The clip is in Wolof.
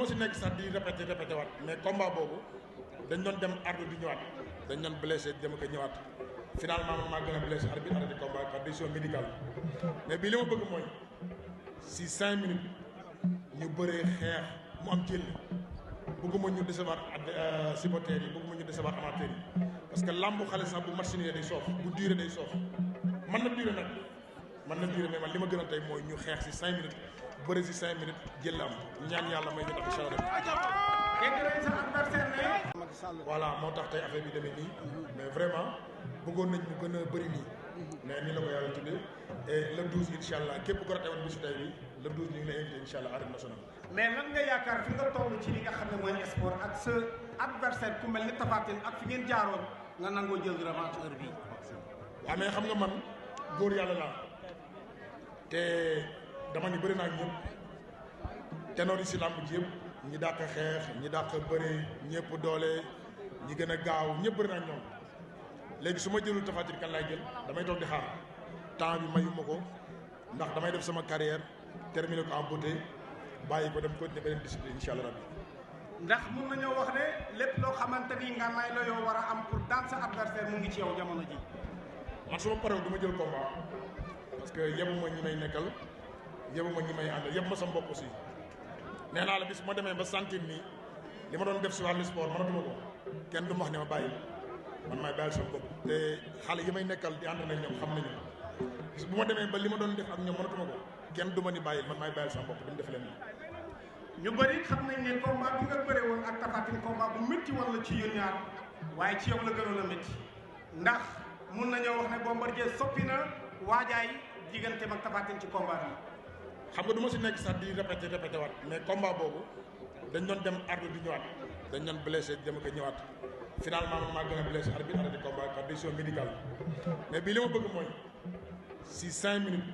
ma si nekk sax di répété waat mais combat boobu dañ doon dem arbitre di ñëwaat dañ doon blessé dem ak ñëwaat finalement man maa gën a blessé arbitre arrêté combat par décision médicale mais bii li ma bëgg mooy si 5 minutes ñu bëree xeex mu am jël bëgguma ñu décevoir supporters yi bëgguma ñu décevoir amateurs yi parce que lambu xale sax bu match nii day soof bu duré day soof man na duré nag man na duré mais man li ma gën a tey mooy ñu xeex si 5 minutes bëri si 5 minutes jël la am ñaan yàlla may ñu tax incha allah. voilà moo tax tey affaire bi demee nii mais vraiment bëggoon nañ mu gën a bëri nii mais nii la ko yàlla tuddee et le 12 incha allah képp ko ratewoon bisu tey bi le 12 ñu ngi lay invité incha allah arène nationale. mais lan nga yaakaar fi nga toll ci li nga xam ne mooy sport ak sa adversaire ku mel ni Tapha Tine ak fi ngeen jaaroon nga nangoo jël revanche heure bii. waaw mais xam nga man góor yàlla laa te dama ni bëri naa ak ñëpp ténor yi si làmb ji yëpp ñi dàq xeex ñi dàq bëri ñëpp doole ñi gën a gaaw ñëpp bëri naa ak ñoom léegi su ma jëlul Tapha Tine kan laay jël damay toog di xaar temps bi mayuma ko ndax damay def sama carrière terminer ko en beauté bàyyi ko dem continuer beneen discipline incha allah rabbi. ndax mun nañoo wax ne lépp loo xamante ni nga may la yoo war a am pour dans sa adversaire mu ngi ci yow jamono ji. man su ma paree du ma jël combat parce que yebuma ñi may nekkal yebuma ñi may àndal yebuma sama bopp aussi nee naa la bis ma demee ba sentir nii li ma doon def si wàllu sport mënatuma ko kenn du ma wax ne ma bàyyi man maay bàyyi sama bopp te xale yi may nekkal di ànd nañ ñoom xam nañu bis bu ma demee ba li ma doon def ak ñoom mënatuma ko kenn du ma ni bàyyi man maay bàyyi sama bopp du mu def leen ñu bëri xam nañ ne combat bi nga bëre woon ak Tapha Tine combat bu métti woon la ci yéen ñaar waaye ci yow la gënoon a métti ndax mun nañoo wax ne Bombardier soppi na waajaay digganteem ak Tapha Tine ci combat bi. xam nga du ma si nekk sax di répété waat mais combat boobu dañ doon dem arbitre di ñëwaat dañ doon blessé dem ak ñëwaat finalement man maa gën a blessé arbitre arrêté combat par décision médicale mais bii li ma bëgg mooy si 5 minutes.